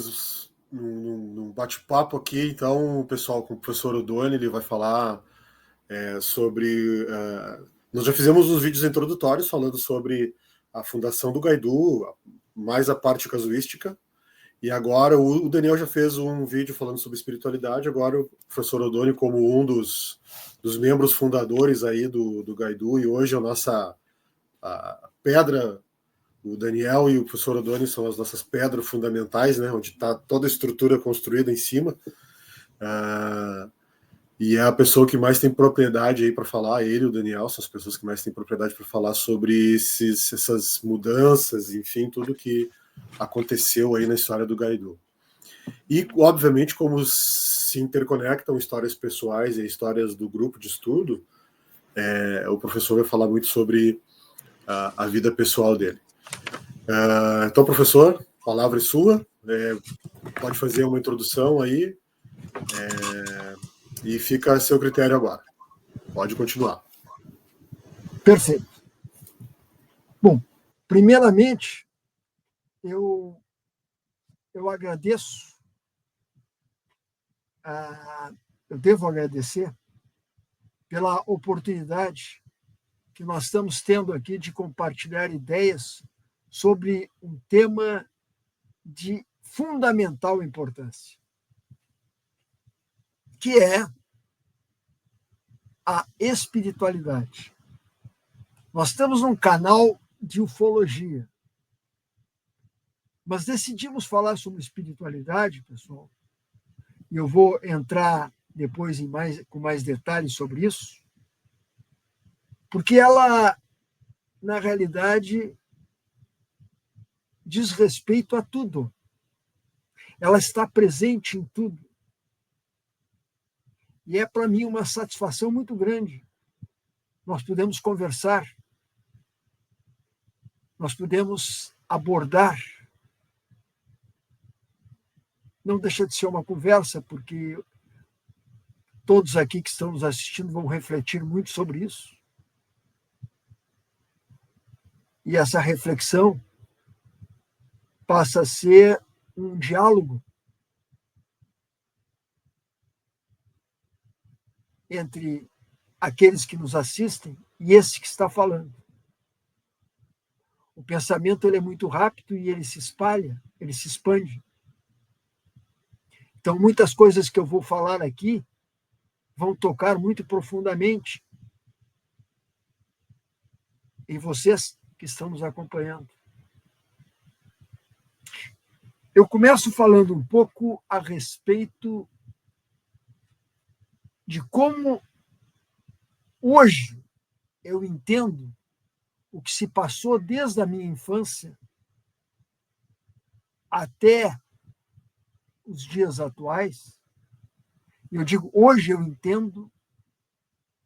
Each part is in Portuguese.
Estamos num bate-papo aqui, então, pessoal, com o professor Odoni, ele vai falar sobre... nós já fizemos uns vídeos introdutórios falando sobre a fundação do Gaidu, mais a parte casuística, e agora o Daniel já fez um vídeo falando sobre espiritualidade, agora o professor Odoni, como um dos membros fundadores aí do Gaidu, e hoje a pedra... O Daniel e o professor Odoni são as nossas pedras fundamentais, né, onde está toda a estrutura construída em cima. E é a pessoa que mais tem propriedade aí para falar, ele e o Daniel são as pessoas que mais têm propriedade para falar sobre essas mudanças, enfim, tudo que aconteceu aí na história do Gaidu. E, obviamente, como se interconectam histórias pessoais e histórias do grupo de estudo, o professor vai falar muito sobre a vida pessoal dele. Então, professor, a palavra é sua. Pode fazer uma introdução aí e fica a seu critério agora. Pode continuar. Perfeito. Bom, primeiramente, eu agradeço, eu devo agradecer pela oportunidade que nós estamos tendo aqui de compartilhar ideias sobre um tema de fundamental importância, que é a espiritualidade. Nós estamos num canal de ufologia, mas decidimos falar sobre espiritualidade, pessoal, e eu vou entrar depois com mais detalhes sobre isso, porque ela, na realidade, diz respeito a tudo. Ela está presente em tudo. E é, para mim, uma satisfação muito grande. Nós podemos conversar, nós podemos abordar. Não deixa de ser uma conversa, porque todos aqui que estão nos assistindo vão refletir muito sobre isso. E essa reflexão passa a ser um diálogo entre aqueles que nos assistem e esse que está falando. O pensamento ele é muito rápido e ele se espalha, ele se expande. Então, muitas coisas que eu vou falar aqui vão tocar muito profundamente em vocês que estão nos acompanhando. Eu começo falando um pouco a respeito de como hoje eu entendo o que se passou desde a minha infância até os dias atuais. E eu digo, hoje eu entendo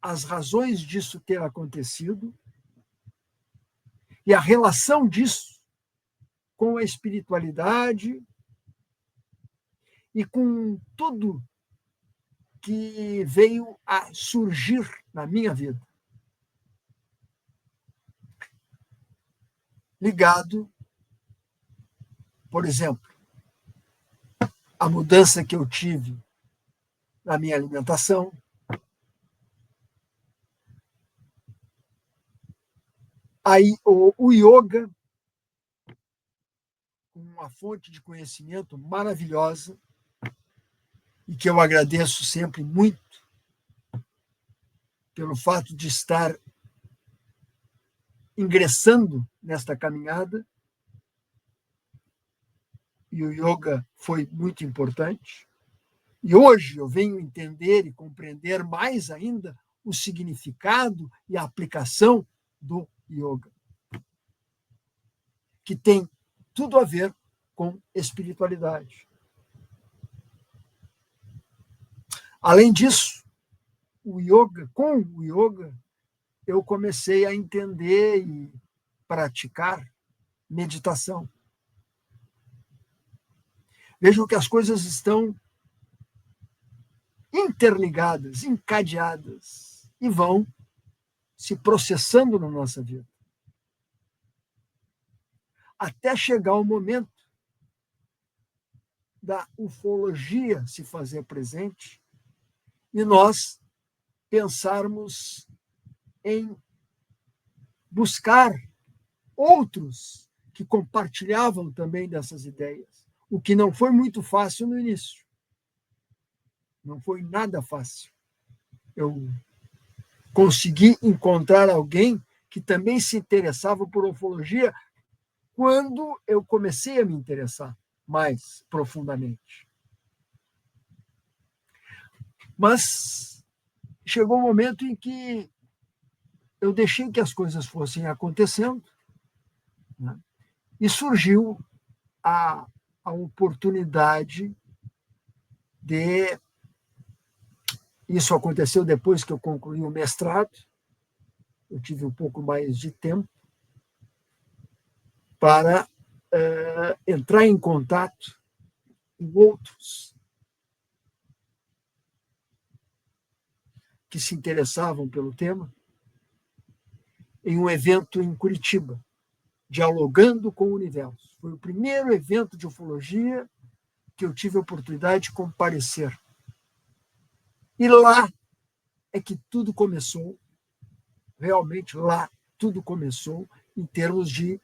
as razões disso ter acontecido e a relação disso com a espiritualidade e com tudo que veio a surgir na minha vida, ligado, por exemplo, à mudança que eu tive na minha alimentação, aí o yoga, uma fonte de conhecimento maravilhosa, e que eu agradeço sempre muito pelo fato de estar ingressando nesta caminhada, e o yoga foi muito importante. E hoje eu venho entender e compreender mais ainda o significado e a aplicação do yoga, que tem tudo a ver com espiritualidade. Além disso, com o yoga, eu comecei a entender e praticar meditação. Vejam que as coisas estão interligadas, encadeadas, e vão se processando na nossa vida. Até chegar o momento da ufologia se fazer presente e nós pensarmos em buscar outros que compartilhavam também dessas ideias, o que não foi muito fácil no início. Não foi nada fácil. Eu consegui encontrar alguém que também se interessava por ufologia quando eu comecei a me interessar mais profundamente. Mas chegou um momento em que eu deixei que as coisas fossem acontecendo, né? E surgiu a oportunidade de... Isso aconteceu depois que eu concluí o mestrado, eu tive um pouco mais de tempo para entrar em contato com outros que se interessavam pelo tema, em um evento em Curitiba, Dialogando com o Universo. Foi o primeiro evento de ufologia que eu tive a oportunidade de comparecer. E lá é que tudo começou, realmente lá tudo começou em termos de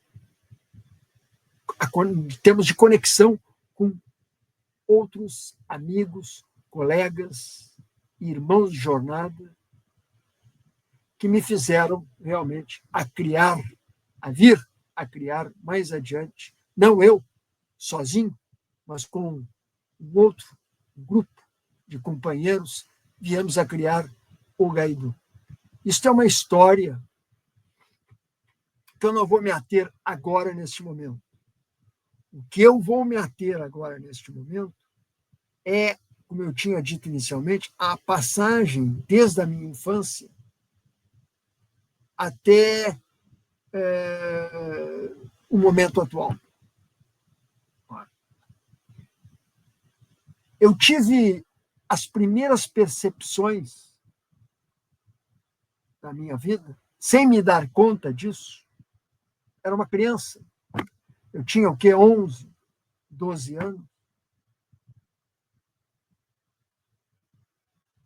conexão com outros amigos, colegas, irmãos de jornada, que me fizeram realmente a vir a criar mais adiante, não eu sozinho, mas com um outro grupo de companheiros, viemos a criar o Gaidu. Isso é uma história que eu não vou me ater agora neste momento. O que eu vou me ater agora neste momento é, como eu tinha dito inicialmente, a passagem desde a minha infância até o momento atual. Eu tive as primeiras percepções da minha vida, sem me dar conta disso. Era uma criança. Eu tinha o quê? 11, 12 anos.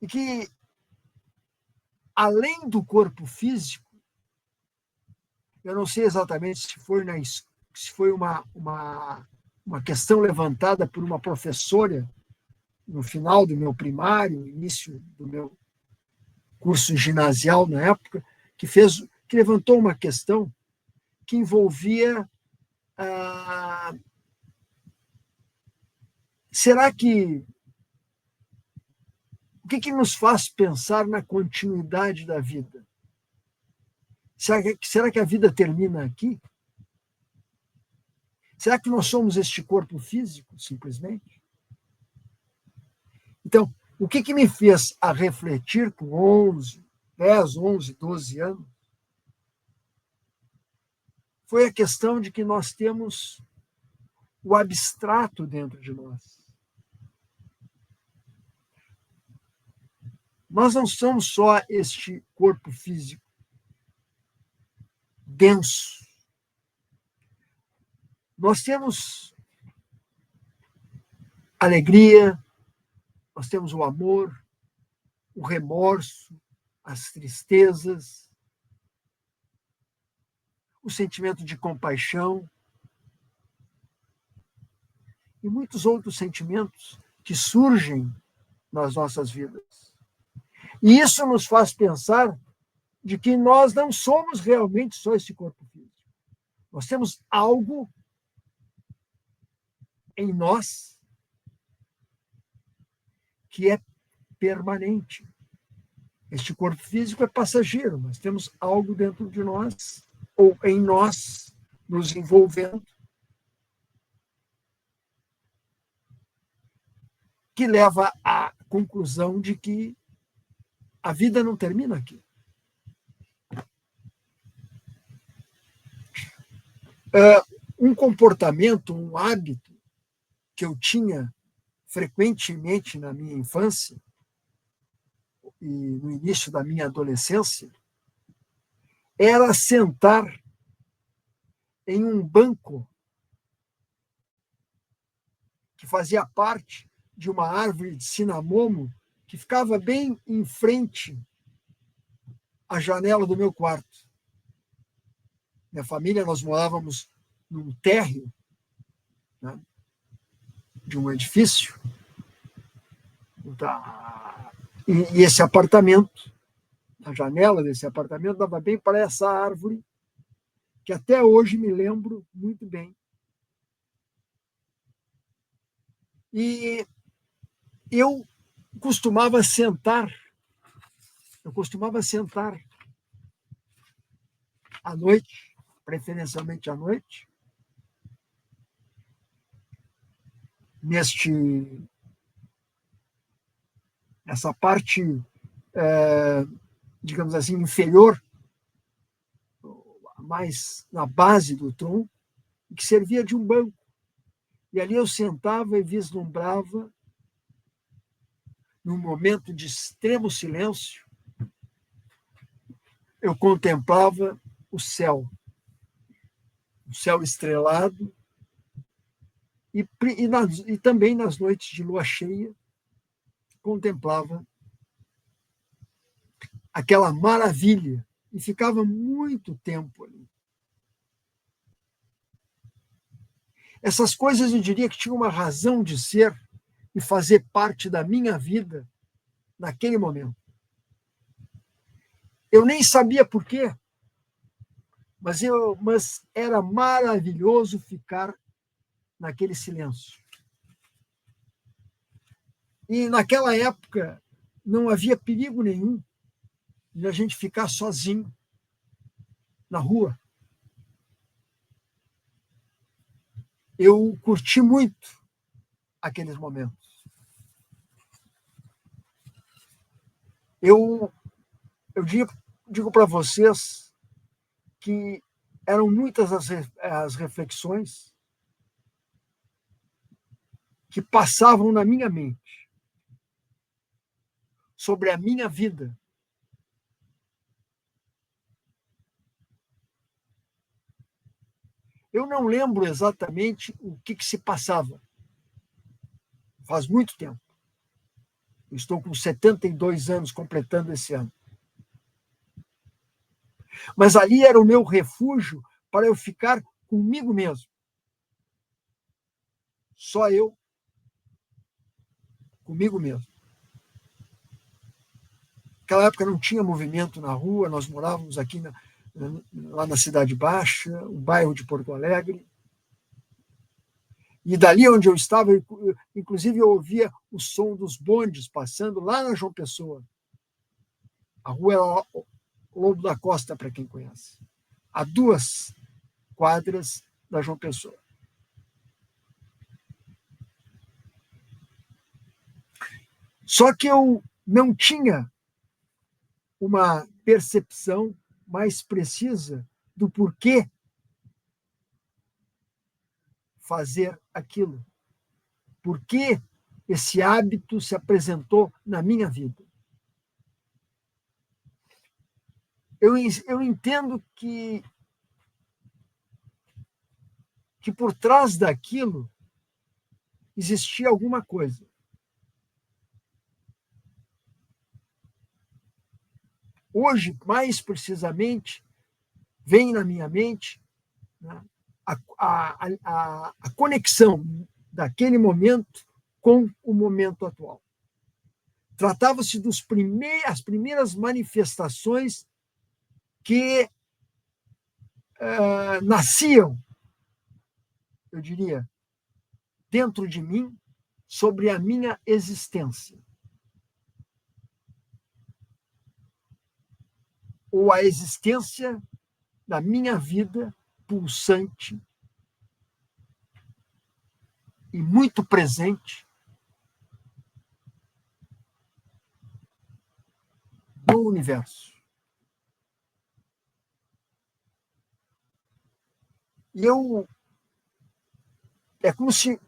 E que, além do corpo físico, eu não sei exatamente se foi uma questão levantada por uma professora no final do meu primário, início do meu curso ginasial na época, que levantou uma questão que envolvia será que o que nos faz pensar na continuidade da vida? Será que a vida termina aqui? Será que nós somos este corpo físico, simplesmente? Então, o que me fez a refletir com 10, 11, 12 anos foi a questão de que nós temos o abstrato dentro de nós. Nós não somos só este corpo físico denso. Nós temos alegria, nós temos o amor, o remorso, as tristezas, o sentimento de compaixão e muitos outros sentimentos que surgem nas nossas vidas. E isso nos faz pensar de que nós não somos realmente só esse corpo físico. Nós temos algo em nós que é permanente. Este corpo físico é passageiro, mas temos algo dentro de nós, ou em nós, nos envolvendo, que leva à conclusão de que a vida não termina aqui. Um comportamento, um hábito que eu tinha frequentemente na minha infância e no início da minha adolescência era sentar em um banco que fazia parte de uma árvore de cinamomo que ficava bem em frente à janela do meu quarto. Minha família, nós morávamos num térreo, né, de um edifício. E esse apartamento, a janela desse apartamento dava bem para essa árvore, que até hoje me lembro muito bem. E eu costumava sentar à noite, preferencialmente à noite, nessa parte, digamos assim, inferior, mais na base do tronco, que servia de um banco. E ali eu sentava e vislumbrava, num momento de extremo silêncio, eu contemplava o céu estrelado, e também nas noites de lua cheia, contemplava aquela maravilha e ficava muito tempo ali. Essas coisas eu diria que tinham uma razão de ser e fazer parte da minha vida naquele momento. Eu nem sabia por quê, mas era maravilhoso ficar naquele silêncio. E naquela época não havia perigo nenhum de a gente ficar sozinho na rua. Eu curti muito aqueles momentos. Eu digo para vocês que eram muitas as reflexões que passavam na minha mente sobre a minha vida. Eu não lembro exatamente o que se passava. Faz muito tempo. Eu estou com 72 anos, completando esse ano. Mas ali era o meu refúgio para eu ficar comigo mesmo. Só eu, comigo mesmo. Naquela época não tinha movimento na rua, nós morávamos aqui lá na Cidade Baixa, o bairro de Porto Alegre. E dali onde eu estava, inclusive eu ouvia o som dos bondes passando lá na João Pessoa. A rua era Lobo da Costa, para quem conhece. A 2 quadras da João Pessoa. Só que eu não tinha uma percepção mais precisa do porquê fazer aquilo. Por que esse hábito se apresentou na minha vida? Eu entendo que por trás daquilo existia alguma coisa. Hoje, mais precisamente, vem na minha mente, né, a conexão daquele momento com o momento atual. Tratava-se das primeiras manifestações que nasciam, eu diria, dentro de mim, sobre a minha existência. Ou a existência da minha vida pulsante e muito presente no universo. E é como se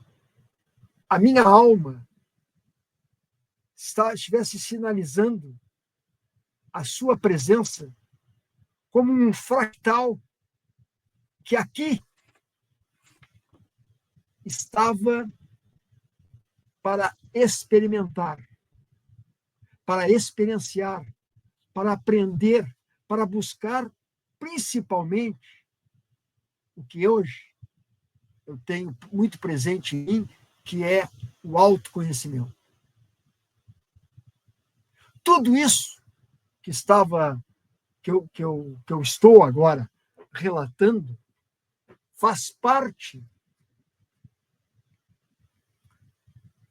a minha alma estivesse sinalizando a sua presença como um fractal que aqui estava para experimentar, para experienciar, para aprender, para buscar principalmente o que hoje eu tenho muito presente em mim, que é o autoconhecimento. Tudo isso que eu estou agora relatando faz parte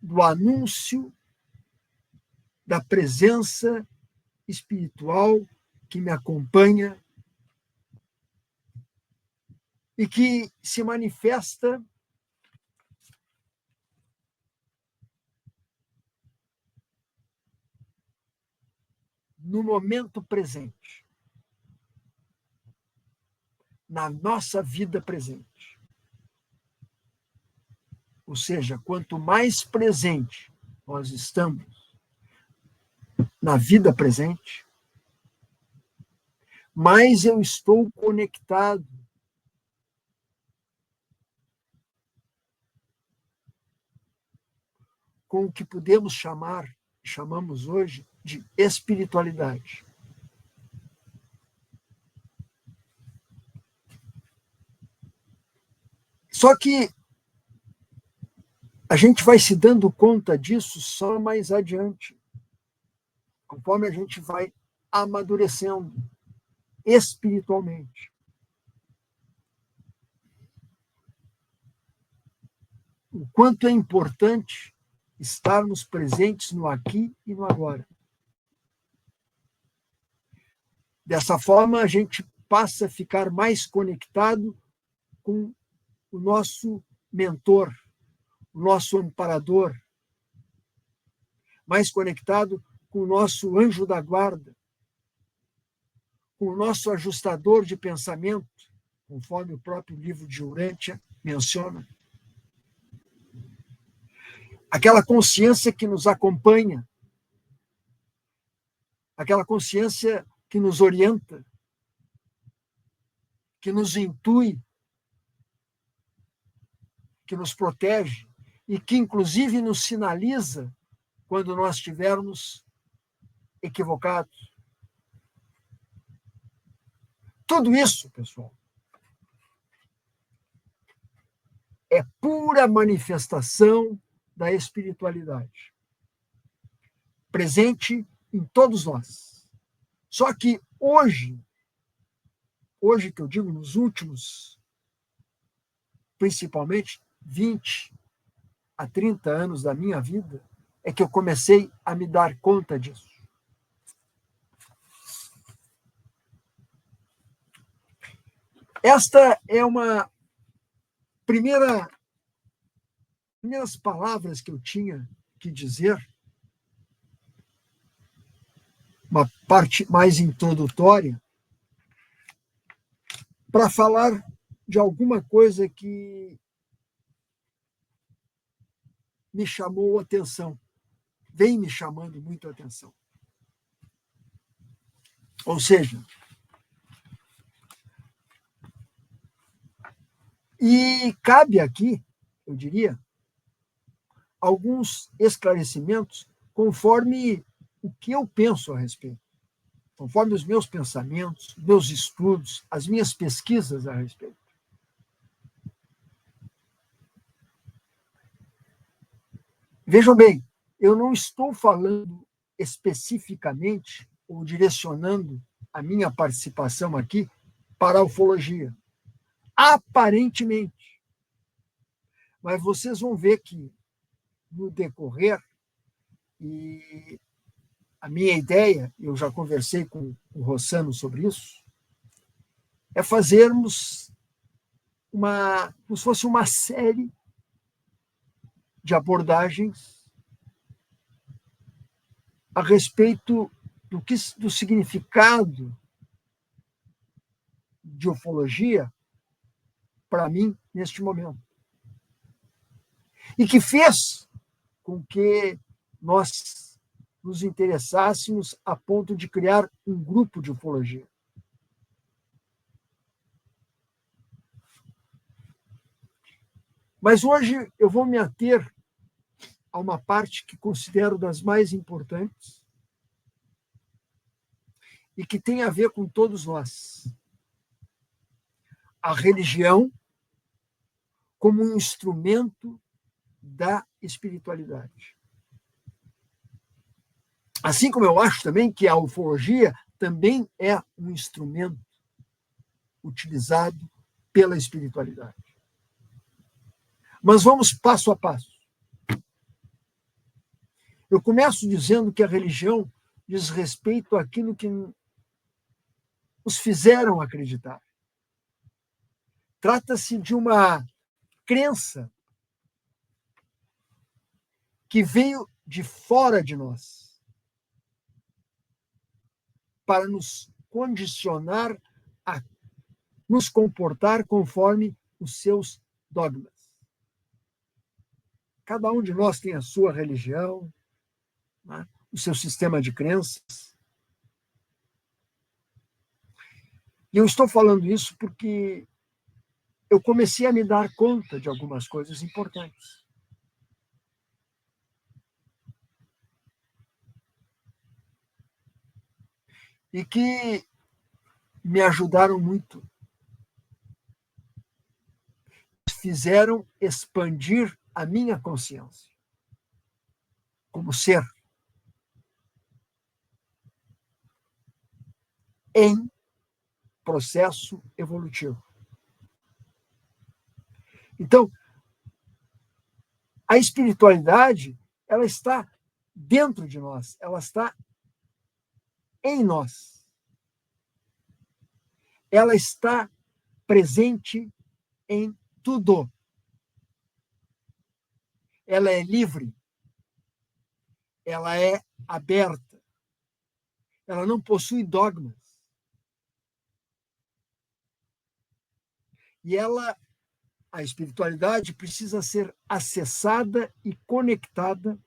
do anúncio da presença espiritual que me acompanha e que se manifesta no momento presente, na nossa vida presente. Ou seja, quanto mais presente nós estamos na vida presente, mais eu estou conectado com o que chamamos hoje de espiritualidade. Só que a gente vai se dando conta disso só mais adiante, conforme a gente vai amadurecendo espiritualmente. O quanto é importante estarmos presentes no aqui e no agora. Dessa forma, a gente passa a ficar mais conectado com o nosso mentor, o nosso amparador, mais conectado com o nosso anjo da guarda, com o nosso ajustador de pensamento, conforme o próprio livro de Urântia menciona. Aquela consciência que nos acompanha, aquela consciência que nos orienta, que nos intui, que nos protege e que, inclusive, nos sinaliza quando nós estivermos equivocados. Tudo isso, pessoal, é pura manifestação da espiritualidade, presente em todos nós. Só que hoje que eu digo nos últimos, principalmente 20 a 30 anos da minha vida, é que eu comecei a me dar conta disso. Esta é uma primeiras palavras que eu tinha que dizer, uma parte mais introdutória, para falar de alguma coisa que me chamou a atenção, vem me chamando muito a atenção. Ou seja, e cabe aqui, eu diria, alguns esclarecimentos conforme o que eu penso a respeito, conforme os meus pensamentos, meus estudos, as minhas pesquisas a respeito. Vejam bem, eu não estou falando especificamente ou direcionando a minha participação aqui para a ufologia. Aparentemente. Mas vocês vão ver que, no decorrer, e a minha ideia, eu já conversei com o Rossano sobre isso, é fazermos como se fosse uma série de abordagens a respeito do significado de ufologia para mim neste momento. E que fez com que nós nos interessássemos a ponto de criar um grupo de ufologia. Mas hoje eu vou me ater a uma parte que considero das mais importantes e que tem a ver com todos nós. A religião como um instrumento da espiritualidade. Assim como eu acho também que a ufologia também é um instrumento utilizado pela espiritualidade. Mas vamos passo a passo. Eu começo dizendo que a religião diz respeito àquilo que nos fizeram acreditar. Trata-se de uma crença que veio de fora de nós para nos condicionar a nos comportar conforme os seus dogmas. Cada um de nós tem a sua religião, né, o seu sistema de crenças. E eu estou falando isso porque eu comecei a me dar conta de algumas coisas importantes. E que me ajudaram muito. Fizeram expandir a minha consciência como ser em processo evolutivo. Então, a espiritualidade, ela está dentro de nós, ela está em nós. Ela está presente em tudo. Ela é livre. Ela é aberta. Ela não possui dogmas. E a espiritualidade precisa ser acessada e conectada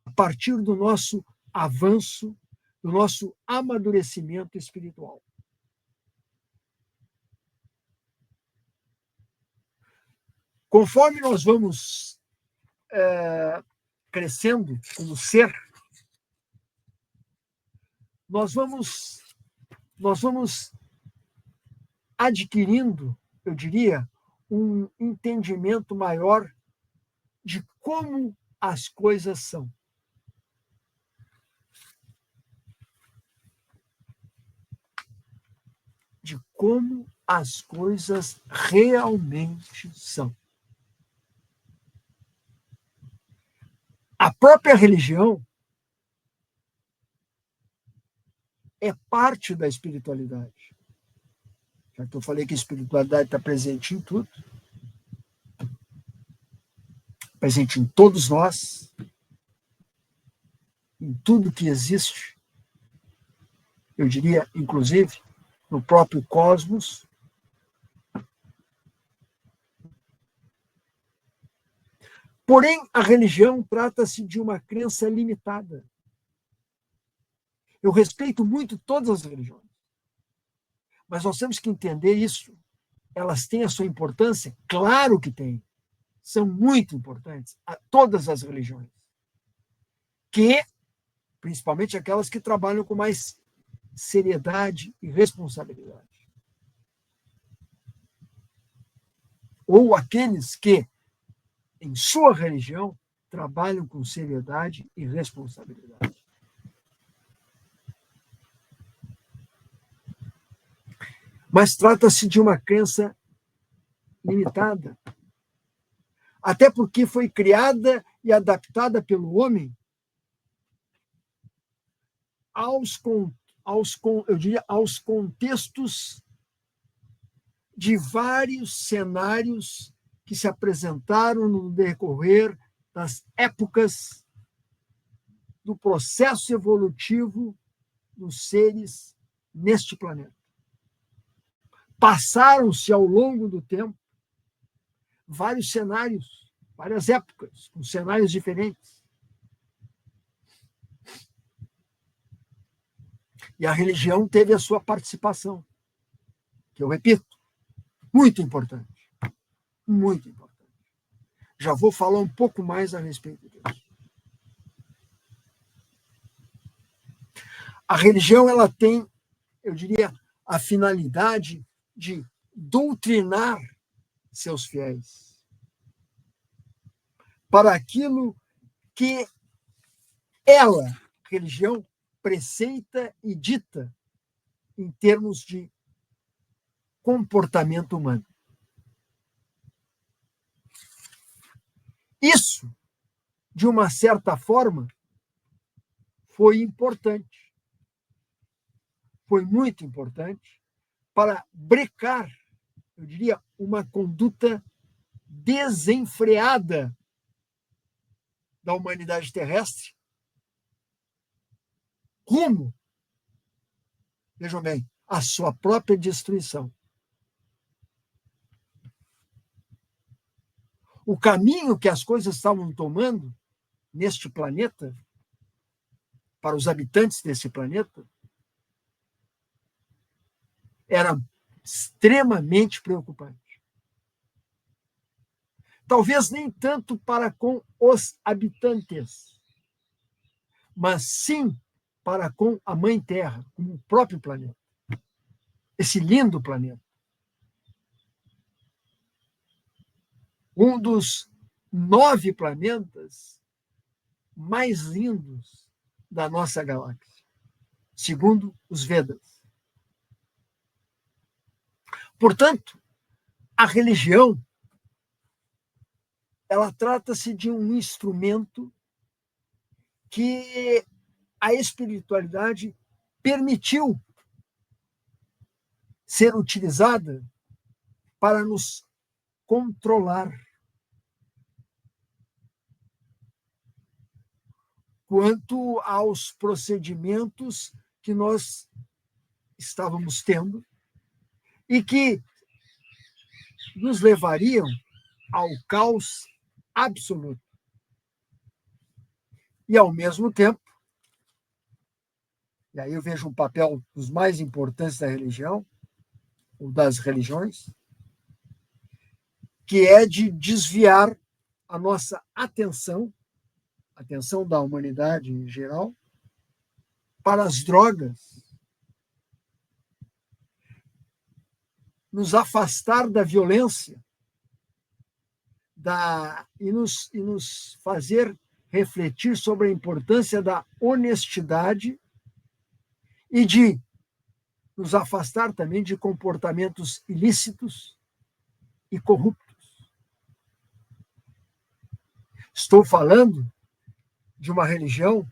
a partir do nosso avanço, do nosso amadurecimento espiritual. Conforme nós vamos crescendo como ser, nós vamos adquirindo, eu diria, um entendimento maior de como as coisas são. De como as coisas realmente são. A própria religião é parte da espiritualidade. Já que eu falei que a espiritualidade está presente em tudo, presente em todos nós, em tudo que existe, eu diria, inclusive, no próprio cosmos. Porém, a religião trata-se de uma crença limitada. Eu respeito muito todas as religiões, mas nós temos que entender isso. Elas têm a sua importância? Claro que têm. São muito importantes, todas as religiões. Que, principalmente aquelas que trabalham com mais seriedade e responsabilidade. Ou aqueles que, em sua religião, trabalham com seriedade e responsabilidade. Mas trata-se de uma crença limitada. Até porque foi criada e adaptada pelo homem aos contextos de vários cenários que se apresentaram no decorrer das épocas do processo evolutivo dos seres neste planeta. Passaram-se ao longo do tempo vários cenários, várias épocas, com cenários diferentes. E a religião teve a sua participação, que eu repito, muito importante. Muito importante. Já vou falar um pouco mais a respeito disso. A religião, ela tem, eu diria, a finalidade de doutrinar seus fiéis para aquilo que ela, religião, preceita e dita em termos de comportamento humano. Isso, de uma certa forma, foi importante, foi muito importante para brecar, eu diria, uma conduta desenfreada da humanidade terrestre rumo, vejam bem, à sua própria destruição. O caminho que as coisas estavam tomando neste planeta, para os habitantes desse planeta, era extremamente preocupante. Talvez nem tanto para com os habitantes, mas sim para com a Mãe Terra, com o próprio planeta. Esse lindo planeta. Um dos 9 planetas mais lindos da nossa galáxia, segundo os Vedas. Portanto, a religião, ela trata-se de um instrumento que a espiritualidade permitiu ser utilizada para nos controlar quanto aos procedimentos que nós estávamos tendo e que nos levariam ao caos absoluto. E, ao mesmo tempo, e aí eu vejo um papel dos mais importantes da religião, ou das religiões, que é de desviar a nossa atenção da humanidade em geral, para as drogas, nos afastar da violência e nos fazer refletir sobre a importância da honestidade e de nos afastar também de comportamentos ilícitos e corruptos. Estou falando de uma religião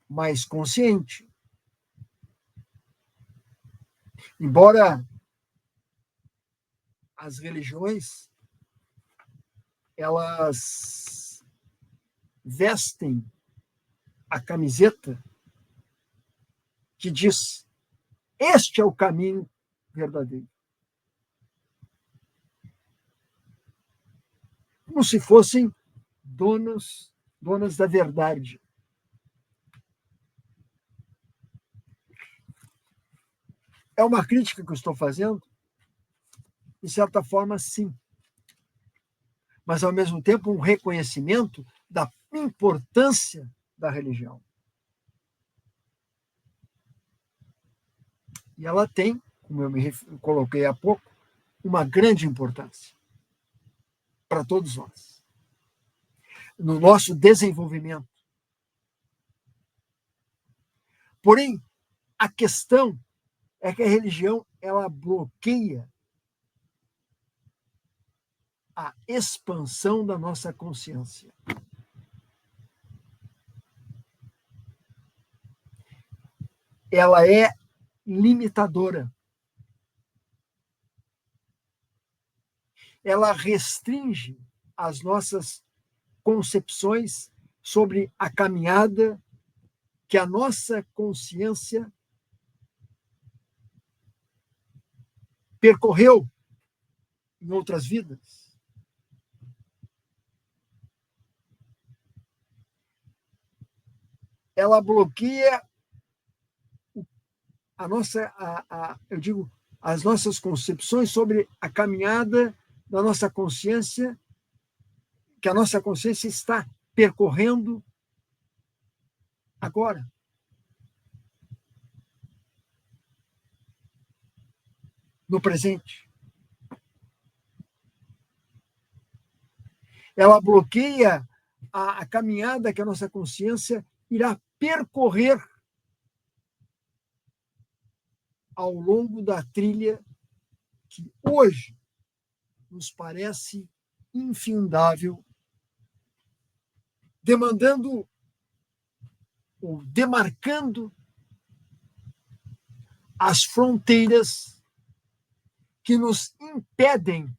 mais consciente. Embora as religiões, elas vestem a camiseta que diz: este é o caminho verdadeiro. Como se fossem donas da verdade. É uma crítica que eu estou fazendo? De certa forma, sim. Mas, ao mesmo tempo, um reconhecimento da importância da religião. E ela tem, como eu me coloquei há pouco, uma grande importância para todos nós. No nosso desenvolvimento. Porém, a questão é que a religião, ela bloqueia a expansão da nossa consciência. Ela é limitadora. Ela restringe as nossas concepções sobre a caminhada que a nossa consciência percorreu em outras vidas. Ela bloqueia as nossas concepções sobre a caminhada da nossa consciência que a nossa consciência está percorrendo agora. No presente. Ela bloqueia a caminhada que a nossa consciência irá percorrer ao longo da trilha que hoje nos parece infindável, demandando ou demarcando as fronteiras que nos impedem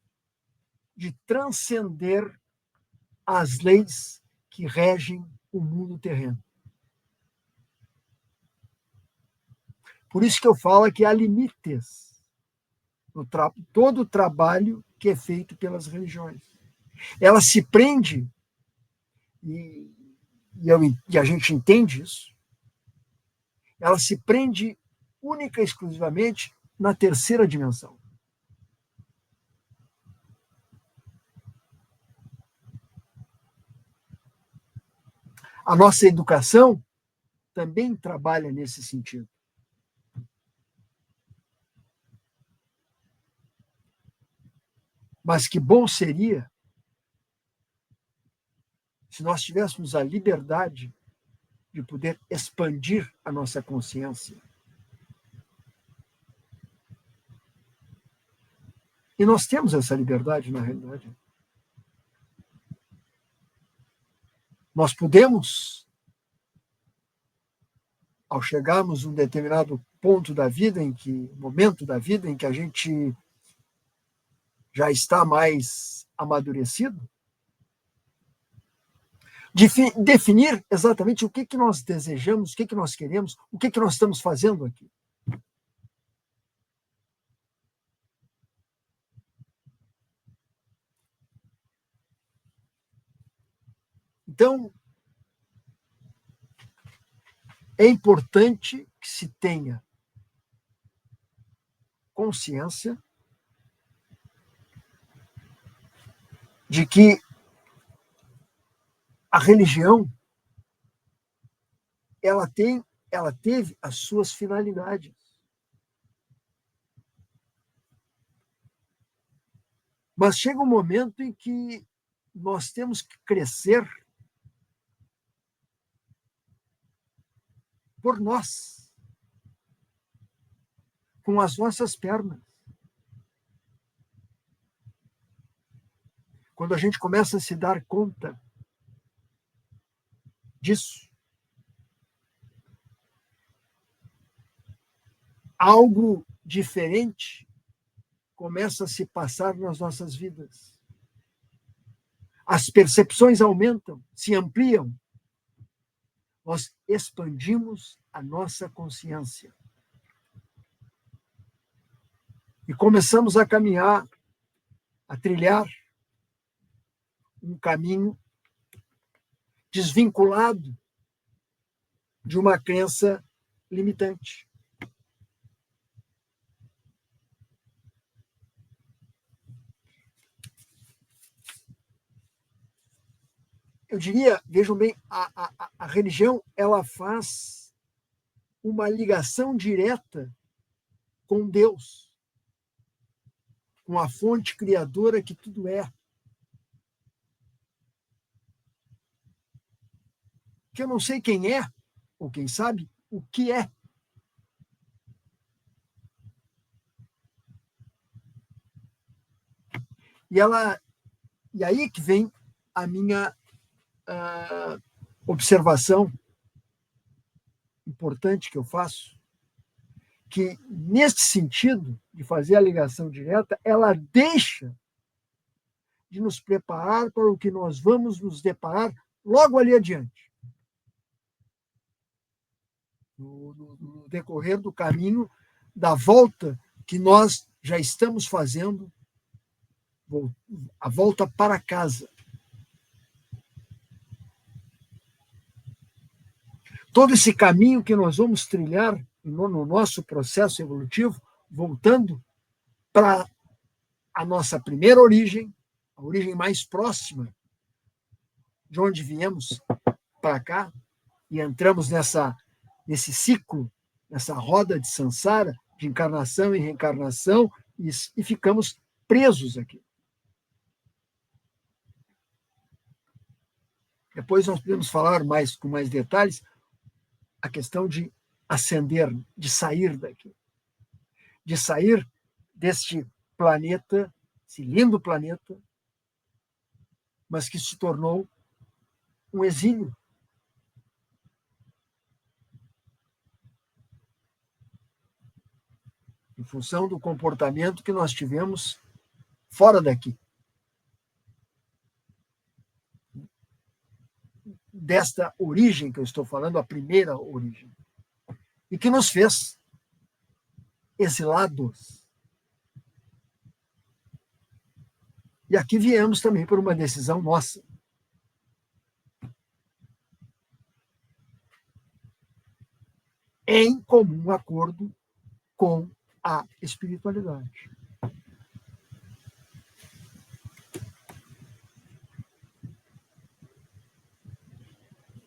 de transcender as leis que regem o mundo terreno. Por isso que eu falo que há limites no todo o trabalho que é feito pelas religiões. Ela se prende, e a gente entende isso, ela se prende única e exclusivamente na terceira dimensão. A nossa educação também trabalha nesse sentido. Mas que bom seria se nós tivéssemos a liberdade de poder expandir a nossa consciência. E nós temos essa liberdade, na realidade. Nós podemos, ao chegarmos a um determinado ponto da vida, momento da vida em que a gente já está mais amadurecido, definir exatamente o que nós desejamos, o que nós queremos, o que nós estamos fazendo aqui. Então, é importante que se tenha consciência de que a religião ela teve as suas finalidades. Mas chega um momento em que nós temos que crescer por nós, com as nossas pernas. Quando a gente começa a se dar conta disso, algo diferente começa a se passar nas nossas vidas. As percepções aumentam, se ampliam. Nós expandimos a nossa consciência. E começamos a caminhar, a trilhar um caminho desvinculado de uma crença limitante. Eu diria, vejam bem, a religião ela faz uma ligação direta com Deus, com a fonte criadora que tudo é. Que eu não sei quem é, ou quem sabe, o que é. E aí que vem a minha observação importante que eu faço, que nesse sentido de fazer a ligação direta, ela deixa de nos preparar para o que nós vamos nos deparar logo ali adiante. No decorrer do caminho da volta que nós já estamos fazendo, a volta para casa. Todo esse caminho que nós vamos trilhar no nosso processo evolutivo, voltando para a nossa primeira origem, a origem mais próxima de onde viemos para cá e entramos nesse ciclo, nessa roda de samsara, de encarnação e reencarnação, e ficamos presos aqui. Depois nós podemos falar com mais detalhes a questão de ascender, de sair daqui, de sair deste planeta, esse lindo planeta, mas que se tornou um exílio. Em função do comportamento que nós tivemos fora daqui. Desta origem que eu estou falando, a primeira origem. E que nos fez exilados. E aqui viemos também por uma decisão nossa. Em comum acordo com a espiritualidade.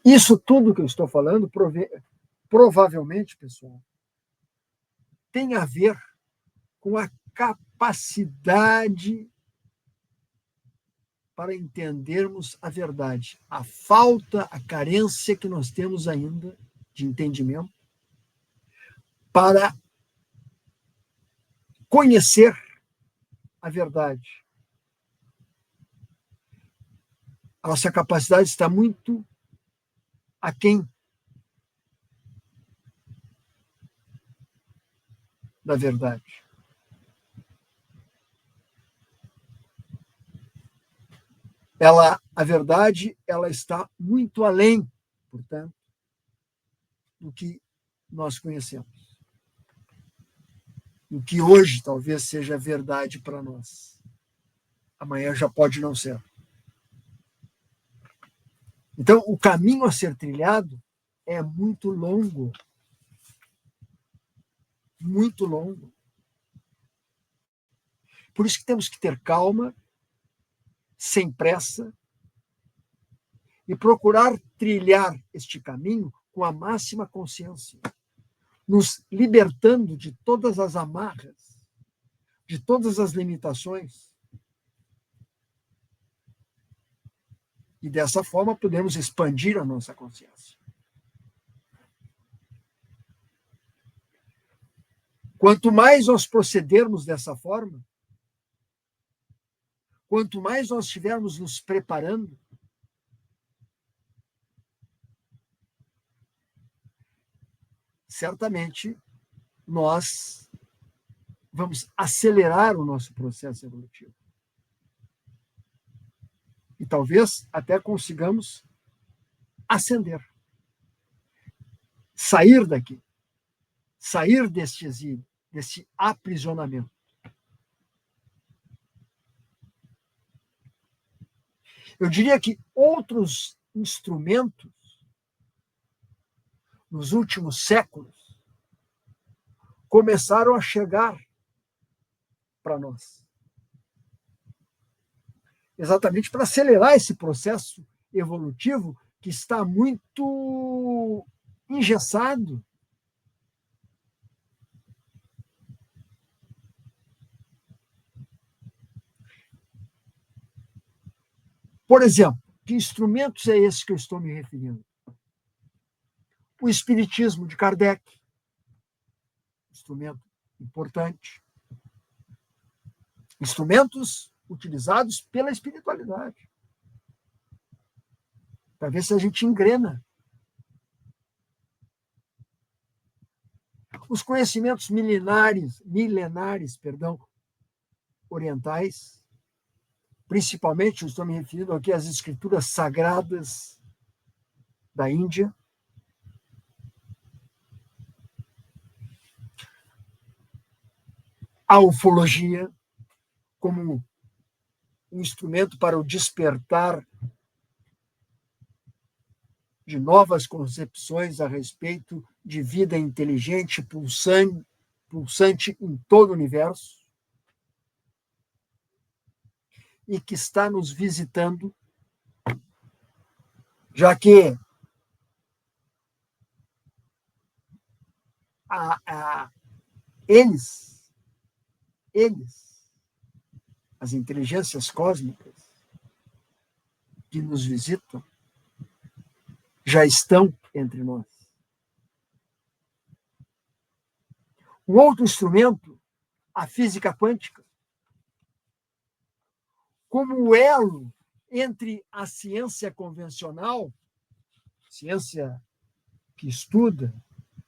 Isso tudo que eu estou falando, provavelmente, pessoal, tem a ver com a capacidade para entendermos a verdade. A falta, a carência que nós temos ainda de entendimento para conhecer a verdade. A nossa capacidade está muito aquém da verdade. A verdade, ela está muito além, portanto, do que nós conhecemos. O que hoje talvez seja verdade para nós. Amanhã já pode não ser. Então, o caminho a ser trilhado é muito longo. Muito longo. Por isso que temos que ter calma, sem pressa, e procurar trilhar este caminho com a máxima consciência, nos libertando de todas as amarras, de todas as limitações. E dessa forma podemos expandir a nossa consciência. Quanto mais nós procedermos dessa forma, quanto mais nós estivermos nos preparando, certamente nós vamos acelerar o nosso processo evolutivo. E talvez até consigamos ascender. Sair daqui. Sair deste exílio, desse aprisionamento. Eu diria que outros instrumentos, nos últimos séculos, começaram a chegar para nós. Exatamente para acelerar esse processo evolutivo que está muito engessado. Por exemplo, que instrumentos é esse que eu estou me referindo? O Espiritismo de Kardec, instrumento importante. Instrumentos utilizados pela espiritualidade, para ver se a gente engrena. Os conhecimentos milenares, orientais, principalmente, eu estou me referindo aqui às escrituras sagradas da Índia, a ufologia como um instrumento para o despertar de novas concepções a respeito de vida inteligente, pulsante em todo o universo, e que está nos visitando já que eles, as inteligências cósmicas que nos visitam, já estão entre nós. Um outro instrumento, a física quântica, como o elo entre a ciência convencional, ciência que estuda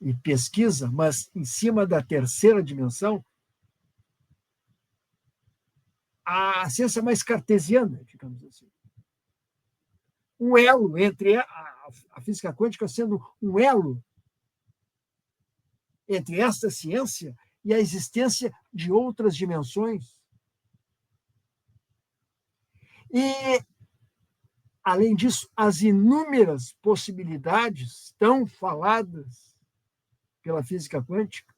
e pesquisa, mas em cima da terceira dimensão, a ciência mais cartesiana, digamos assim. Um elo entre a física quântica sendo um elo entre esta ciência e a existência de outras dimensões. E, além disso, as inúmeras possibilidades tão faladas pela física quântica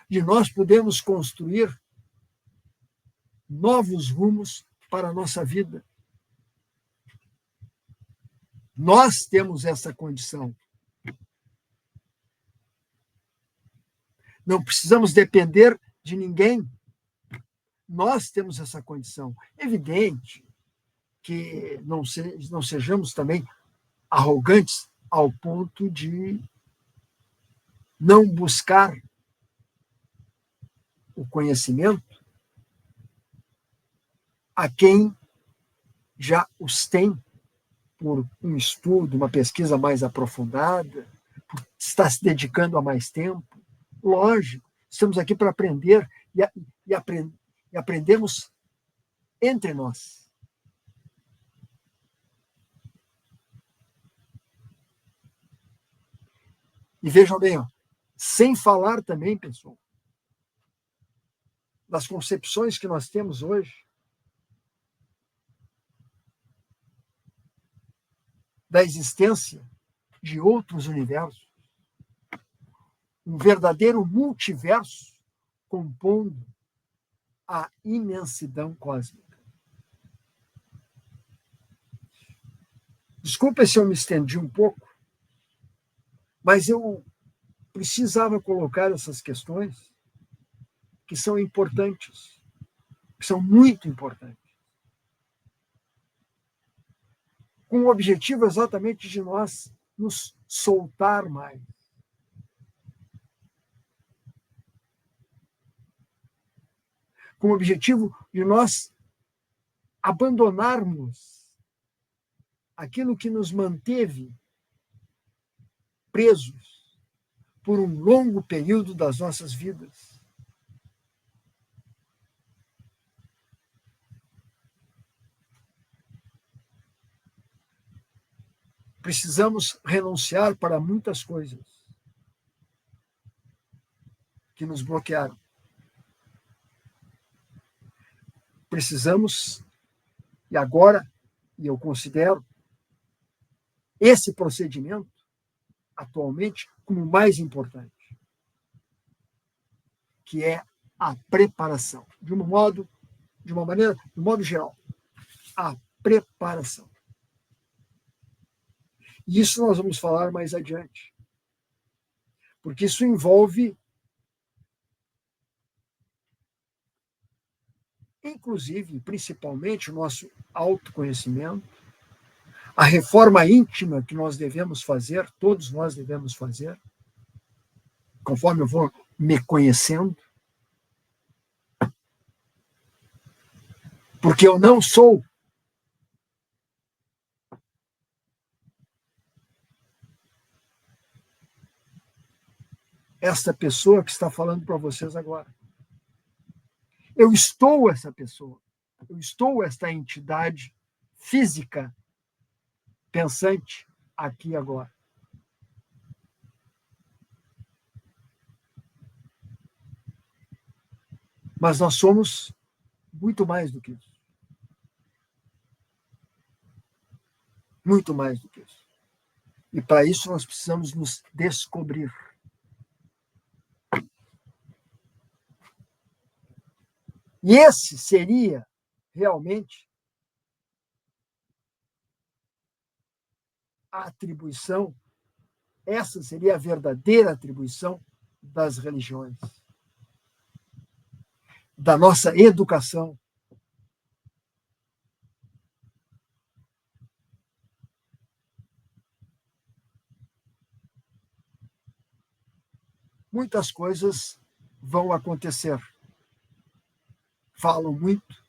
de nós podermos construir novos rumos para a nossa vida. Nós temos essa condição. Não precisamos depender de ninguém. Nós temos essa condição. Evidente que não sejamos também arrogantes ao ponto de não buscar o conhecimento a quem já os tem por um estudo, uma pesquisa mais aprofundada, por estar se dedicando há mais tempo. Lógico, estamos aqui para aprender e aprendemos entre nós. E vejam bem, sem falar também, pessoal, das concepções que nós temos hoje, da existência de outros universos, um verdadeiro multiverso compondo a imensidão cósmica. Desculpa se eu me estendi um pouco, mas eu precisava colocar essas questões que são importantes, que são muito importantes, com o objetivo exatamente de nós nos soltar mais. Com o objetivo de nós abandonarmos aquilo que nos manteve presos por um longo período das nossas vidas. Precisamos renunciar para muitas coisas que nos bloquearam. Precisamos, e agora, e eu considero esse procedimento atualmente como o mais importante, que é a preparação. De um modo geral, a preparação. E isso nós vamos falar mais adiante. Porque isso envolve, inclusive, principalmente, o nosso autoconhecimento, a reforma íntima que nós devemos fazer, todos nós devemos fazer, conforme eu vou me conhecendo. Porque eu não sou esta pessoa que está falando para vocês agora. Eu estou essa pessoa. Eu estou esta entidade física pensante aqui e agora. Mas nós somos muito mais do que isso. Muito mais do que isso. E para isso nós precisamos nos descobrir. E esse seria realmente a atribuição, essa seria a verdadeira atribuição das religiões, da nossa educação. Muitas coisas vão acontecer. Falam muito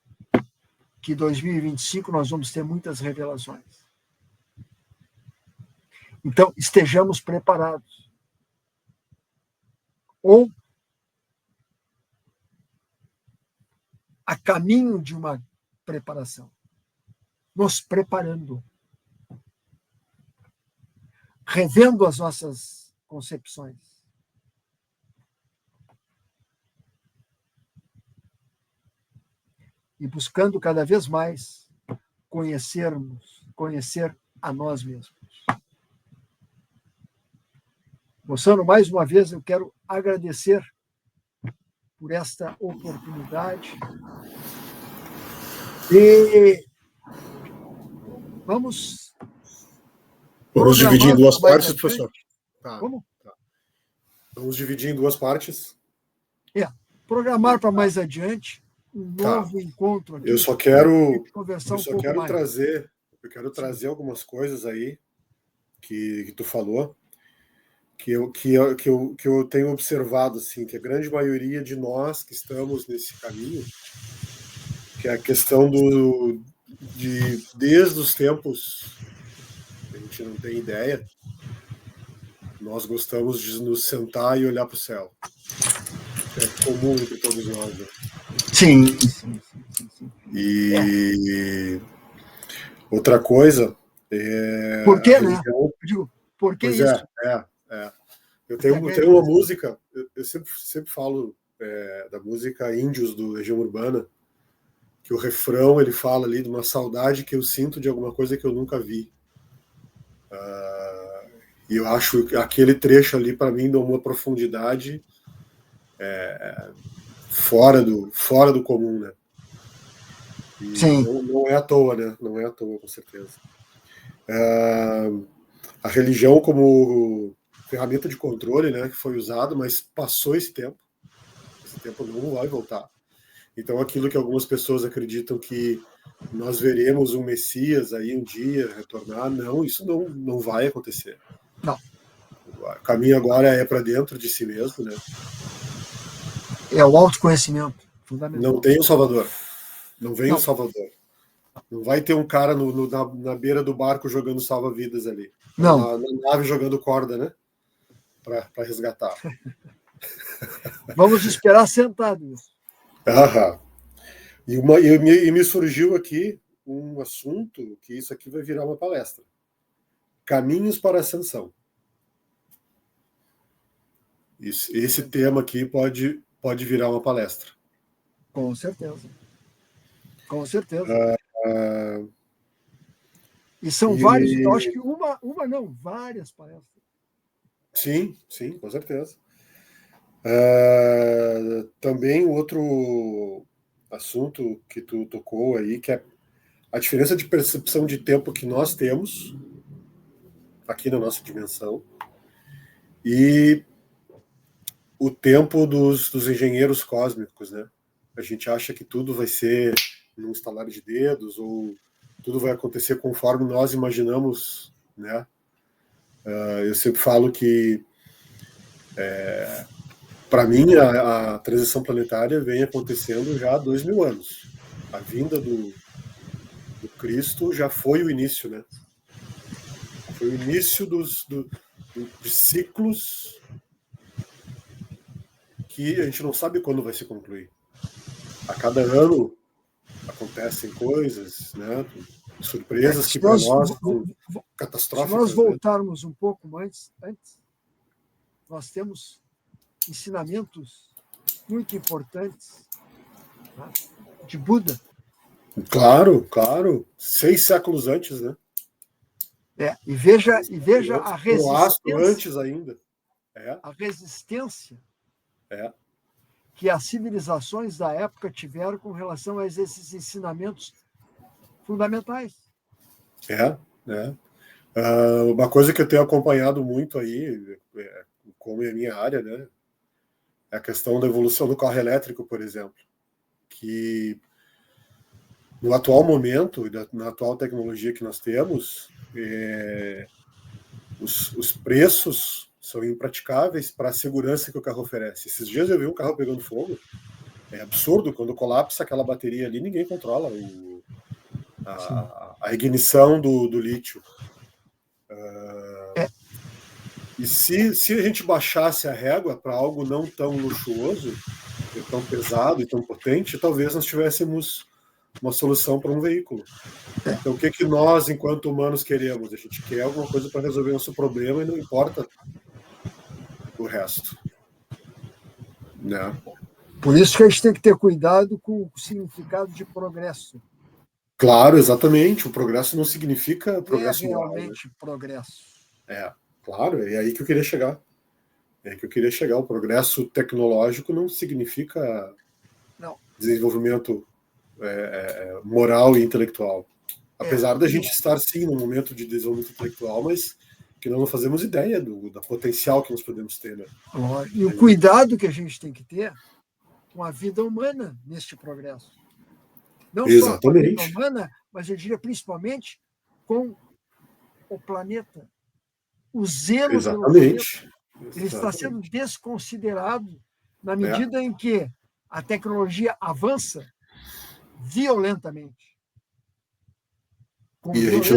que em 2025 nós vamos ter muitas revelações. Então, estejamos preparados. Ou a caminho de uma preparação. Nos preparando. Revendo as nossas concepções. E buscando cada vez mais conhecer a nós mesmos. Moçano, mais uma vez eu quero agradecer por esta oportunidade. E vamos dividir em duas partes, professor. Tá. Como? Tá. Vamos dividir em duas partes. Programar para mais adiante um novo encontro aqui. Eu só quero trazer algumas coisas aí que tu falou, que eu tenho observado, assim, que a grande maioria de nós que estamos nesse caminho, que é a questão desde os tempos, a gente não tem ideia, nós gostamos de nos sentar e olhar para o céu. É comum entre todos nós, né? Sim. E outra coisa por que, né? Eu digo, por que isso? Eu tenho uma música, eu sempre falo da música Índios do Legião Urbana, que o refrão ele fala ali de uma saudade que eu sinto de alguma coisa que eu nunca vi. E eu acho que aquele trecho ali, para mim, dá uma profundidade fora do comum, né? E sim. Não é à toa, né? Não é à toa, com certeza. A religião como ferramenta de controle, né, que foi usado, mas passou esse tempo não vai voltar. Então aquilo que algumas pessoas acreditam que nós veremos um Messias aí um dia retornar, não, isso não vai acontecer. Não. O caminho agora é para dentro de si mesmo, né? É o autoconhecimento, fundamental. Não tem um Salvador. Não vem um Salvador. Não vai ter um cara na beira do barco jogando salva-vidas ali. Não. Na nave jogando corda, né? Para resgatar. Vamos esperar sentados. E me surgiu aqui um assunto que isso aqui vai virar uma palestra. Caminhos para a ascensão. Esse tema aqui pode virar uma palestra. Com certeza. Com certeza. E são vários, eu acho que uma não, várias palestras. Sim, com certeza. Também outro assunto que tu tocou aí, que é a diferença de percepção de tempo que nós temos aqui na nossa dimensão e o tempo dos engenheiros cósmicos, né? A gente acha que tudo vai ser num estalar de dedos ou tudo vai acontecer conforme nós imaginamos, né? Eu sempre falo que para mim a transição planetária vem acontecendo já há 2000 anos. A vinda do Cristo já foi o início, né? Foi o início de ciclos que a gente não sabe quando vai se concluir. A cada ano acontecem coisas, né? Surpresas que para nós são catastróficas. Se nós voltarmos um pouco antes, nós temos ensinamentos muito importantes, tá? De Buda. Claro. 6 séculos antes, né? E veja a resistência. Antes ainda. A resistência que as civilizações da época tiveram com relação a esses ensinamentos fundamentais. Uma coisa que eu tenho acompanhado muito aí, como é a minha área, né, é a questão da evolução do carro elétrico, por exemplo, que no atual momento, na atual tecnologia que nós temos, os preços são impraticáveis para a segurança que o carro oferece. Esses dias eu vi um carro pegando fogo. É absurdo, quando colapsa aquela bateria ali, ninguém controla a ignição do lítio. E se a gente baixasse a régua para algo não tão luxuoso, tão pesado e tão potente, talvez nós tivéssemos uma solução para um veículo. Então, o que nós, enquanto humanos, queremos? A gente quer alguma coisa para resolver nosso problema e não importa o resto. Né? Por isso que a gente tem que ter cuidado com o significado de progresso. Claro, exatamente. O progresso não significa progresso moral. É realmente progresso. Claro, é aí que eu queria chegar. O progresso tecnológico não significa desenvolvimento moral e intelectual. Apesar da gente estar, sim, num momento de desenvolvimento intelectual, mas que não fazemos ideia da potencial que nós podemos ter. Né? E o cuidado que a gente tem que ter com a vida humana neste progresso. Não só com a vida humana, mas eu diria principalmente com o planeta. O zelo pelo planeta. Ele está sendo desconsiderado na medida em que a tecnologia avança violentamente. E a gente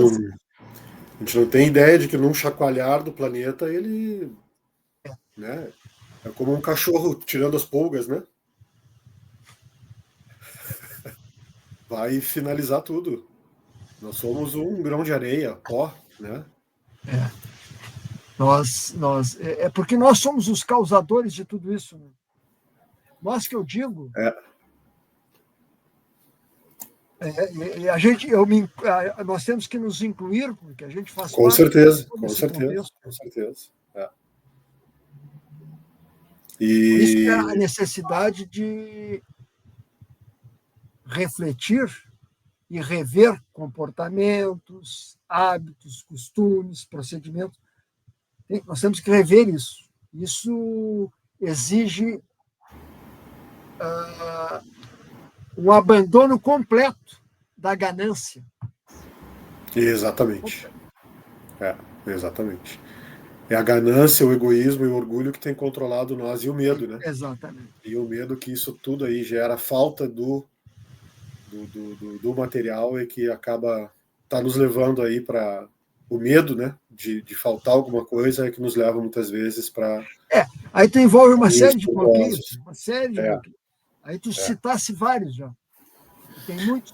não tem ideia de que num chacoalhar do planeta ele né, é como um cachorro tirando as pulgas, né? Vai finalizar tudo. Nós somos um grão de areia, pó, né? É porque nós somos os causadores de tudo isso. Né? Nós que eu digo. Nós temos que nos incluir, porque a gente faz com parte certeza, de com certeza, contexto. Com certeza. Por isso que a necessidade de refletir e rever comportamentos, hábitos, costumes, procedimentos. Nós temos que rever isso. Isso exige um abandono completo da ganância. Exatamente. Exatamente. É a ganância, o egoísmo e o orgulho que tem controlado nós e o medo, né? Exatamente. E o medo que isso tudo aí gera falta do material e que acaba nos levando aí para o medo, né? De faltar alguma coisa é que nos leva muitas vezes para. Aí tu envolve uma série de bloqueios, bloqueios. Aí tu citasse vários já. Tem muitos.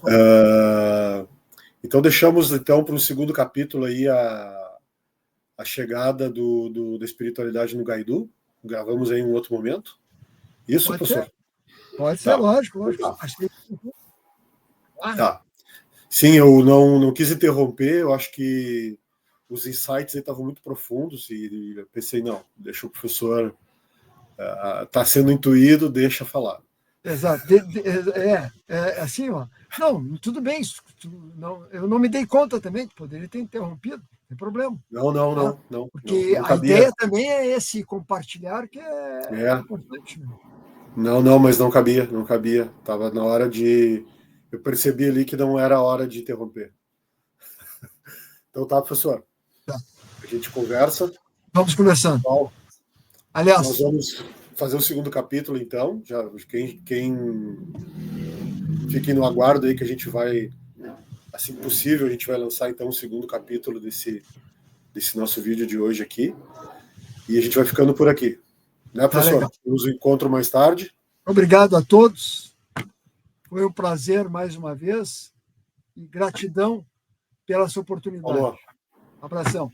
Então deixamos então para o segundo capítulo aí a chegada da espiritualidade no Gaidu. Gravamos aí em um outro momento. Isso, pode professor? Pode ser, lógico. Tá. Sim, eu não quis interromper, eu acho que os insights estavam muito profundos e eu pensei, não, deixa o professor, está sendo intuído, deixa falar. Exato. Assim, ó. Não, tudo bem, eu não me dei conta também, que poderia ter interrompido, não tem problema. Não. Porque a ideia também é esse compartilhar que é importante. Né? Não, mas não cabia. Estava na hora de. Eu percebi ali que não era a hora de interromper. Então tá, professor. Tá. A gente conversa. Vamos conversando. Aliás, nós vamos fazer o segundo capítulo, então. Já, quem fique no aguardo aí que a gente vai, assim que possível, a gente vai lançar então o segundo capítulo desse nosso vídeo de hoje aqui. E a gente vai ficando por aqui. Né, professor? Nos encontro mais tarde. Obrigado a todos. Foi um prazer mais uma vez. E gratidão pela sua oportunidade. Falou. Abração.